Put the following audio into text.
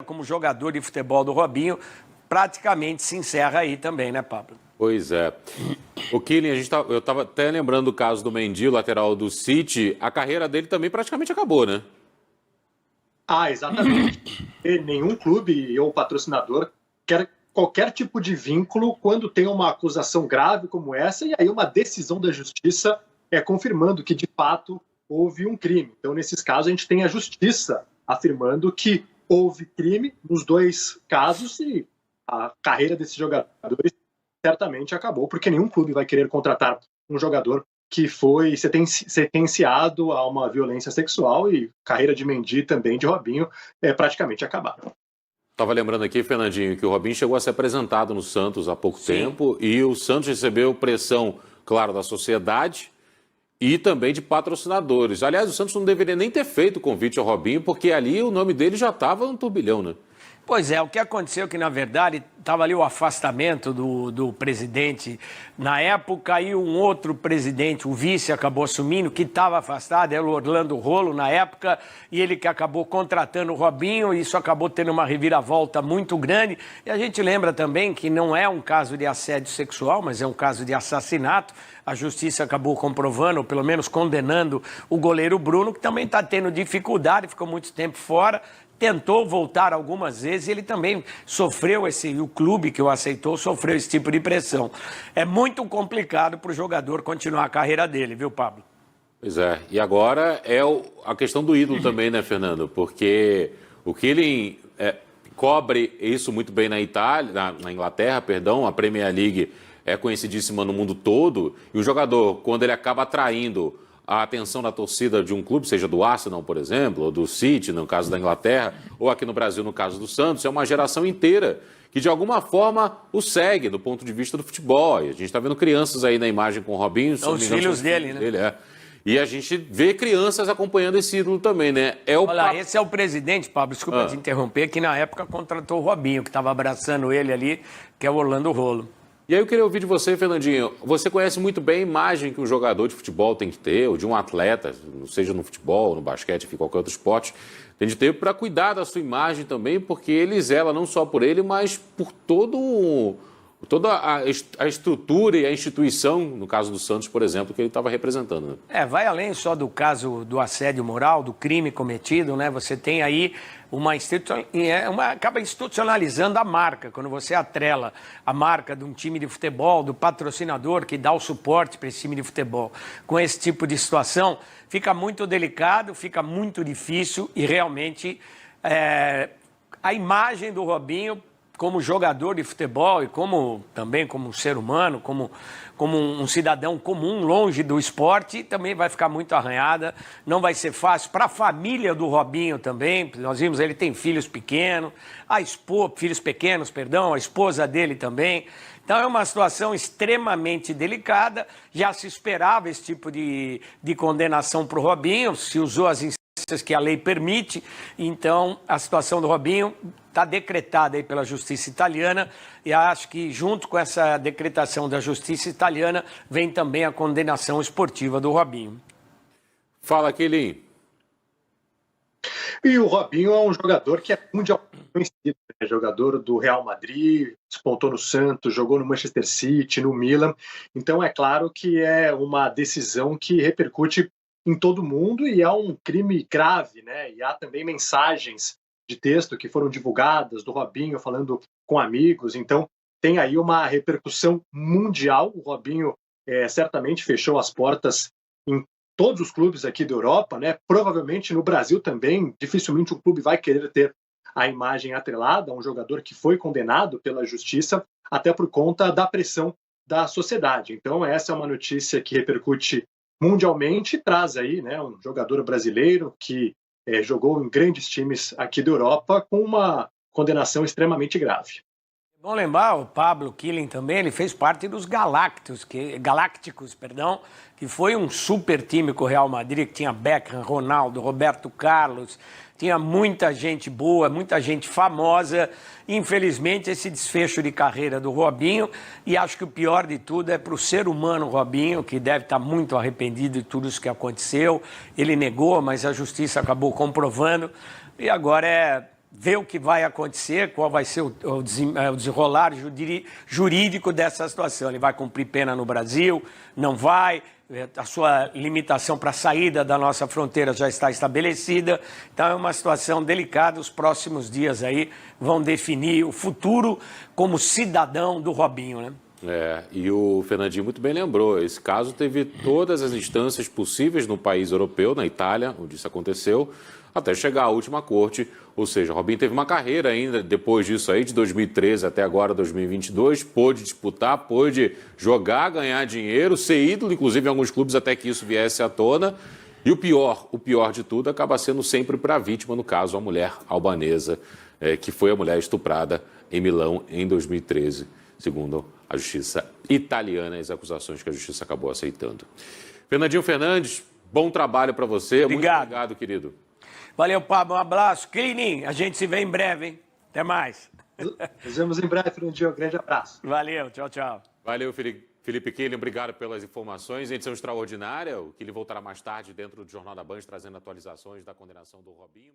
como jogador de futebol do Robinho praticamente se encerra aí também, né, Pablo? Pois é. O Killing, eu estava até lembrando do caso do Mendy, lateral do City, a carreira dele também praticamente acabou, né? Exatamente. E nenhum clube ou patrocinador quer qualquer tipo de vínculo quando tem uma acusação grave como essa e aí uma decisão da justiça confirmando que, de fato, houve um crime. Então, nesses casos, a gente tem a justiça afirmando que houve crime nos dois casos e a carreira desses jogadores certamente acabou, porque nenhum clube vai querer contratar um jogador que foi sentenciado a uma violência sexual e a carreira de Mendy também, de Robinho, praticamente acabada. Estava lembrando aqui, Fernandinho, que o Robinho chegou a ser apresentado no Santos há pouco tempo e o Santos recebeu pressão, claro, da sociedade e também de patrocinadores. Aliás, o Santos não deveria nem ter feito o convite ao Robinho, porque ali o nome dele já estava no turbilhão, né? Pois é, o que aconteceu é que, na verdade, estava ali o afastamento do presidente na época e um outro presidente, o vice, acabou assumindo, que estava afastado, era o Orlando Rolo na época, e ele que acabou contratando o Robinho, e isso acabou tendo uma reviravolta muito grande. E a gente lembra também que não é um caso de assédio sexual, mas é um caso de assassinato. A justiça acabou comprovando, ou pelo menos condenando, o goleiro Bruno, que também está tendo dificuldade, ficou muito tempo fora. Tentou voltar algumas vezes e ele também sofreu o clube que o aceitou sofreu esse tipo de pressão. É muito complicado para o jogador continuar a carreira dele, viu, Pablo? Pois é, e agora é a questão do ídolo também, né, Fernando? Porque o Killing cobre isso muito bem na Itália, na Inglaterra, perdão, a Premier League é conhecidíssima no mundo todo, e o jogador, quando ele acaba atraindo a atenção da torcida de um clube, seja do Arsenal, por exemplo, ou do City, no caso da Inglaterra, ou aqui no Brasil, no caso do Santos, é uma geração inteira que, de alguma forma, o segue do ponto de vista do futebol. E a gente está vendo crianças aí na imagem com o Robinho. São os filhos dele, né? E a gente vê crianças acompanhando esse ídolo também, né? Olha, esse é o presidente, Pablo, desculpa te interromper, que na época contratou o Robinho, que estava abraçando ele ali, que é o Orlando Rolo. E aí eu queria ouvir de você, Fernandinho, você conhece muito bem a imagem que um jogador de futebol tem que ter, ou de um atleta, seja no futebol, no basquete, enfim, qualquer outro esporte, tem de ter para cuidar da sua imagem também, porque ele zela não só por ele, mas por toda a estrutura e a instituição, no caso do Santos, por exemplo, que ele estava representando. Né? Vai além só do caso do assédio moral, do crime cometido, né? Você tem aí acaba institucionalizando a marca, quando você atrela a marca de um time de futebol, do patrocinador que dá o suporte para esse time de futebol. Com esse tipo de situação, fica muito delicado, fica muito difícil e realmente a imagem do Robinho como jogador de futebol e também como um ser humano, como um cidadão comum, longe do esporte, também vai ficar muito arranhada, não vai ser fácil para a família do Robinho também. Nós vimos, ele tem filhos pequenos, a esposa dele também. Então é uma situação extremamente delicada, já se esperava esse tipo de condenação para o Robinho, se usou as instâncias que a lei permite, então a situação do Robinho está decretada aí pela justiça italiana e acho que junto com essa decretação da justiça italiana vem também a condenação esportiva do Robinho. Fala, Killing. E o Robinho é um jogador que é mundialmente conhecido, né? Jogador do Real Madrid, despontou no Santos, jogou no Manchester City, no Milan, então é claro que é uma decisão que repercute em todo mundo e é um crime grave, né? E há também mensagens de texto que foram divulgadas do Robinho falando com amigos, então tem aí uma repercussão mundial. O Robinho certamente fechou as portas em todos os clubes aqui da Europa, né? Provavelmente no Brasil também, dificilmente um clube vai querer ter a imagem atrelada a um jogador que foi condenado pela justiça, até por conta da pressão da sociedade. Então essa é uma notícia que repercute mundialmente, traz aí, né, um jogador brasileiro que jogou em grandes times aqui da Europa com uma condenação extremamente grave. Bom lembrar, o Pablo Killing também, ele fez parte dos Galácticos, que foi um super time com o Real Madrid, que tinha Beckham, Ronaldo, Roberto Carlos, tinha muita gente boa, muita gente famosa. Infelizmente, esse desfecho de carreira do Robinho, e acho que o pior de tudo é para o ser humano Robinho, que deve estar muito arrependido de tudo isso que aconteceu. Ele negou, mas a justiça acabou comprovando, e agora ver o que vai acontecer, qual vai ser o desenrolar jurídico dessa situação. Ele vai cumprir pena no Brasil, não vai, a sua limitação para a saída da nossa fronteira já está estabelecida. Então é uma situação delicada, os próximos dias aí vão definir o futuro como cidadão do Robinho, né? E o Fernandinho muito bem lembrou, esse caso teve todas as instâncias possíveis no país europeu, na Itália, onde isso aconteceu, até chegar à última corte, ou seja, o Robinho teve uma carreira ainda depois disso aí, de 2013 até agora 2022, pôde disputar, pôde jogar, ganhar dinheiro, ser ídolo, inclusive em alguns clubes até que isso viesse à tona, e o pior de tudo acaba sendo sempre para a vítima, no caso a mulher albanesa, que foi a mulher estuprada em Milão em 2013, segundo a justiça italiana, as acusações que a justiça acabou aceitando. Fernandinho Fernandes, bom trabalho para você. Obrigado. Muito obrigado, querido. Valeu, Pablo. Um abraço. Clininho, a gente se vê em breve, hein? Até mais. Nos vemos em breve, Fernandinho. Um grande abraço. Valeu, tchau, tchau. Valeu, Felipe Killing, obrigado pelas informações. Edição extraordinária. O Killing voltará mais tarde dentro do Jornal da Band, trazendo atualizações da condenação do Robinho.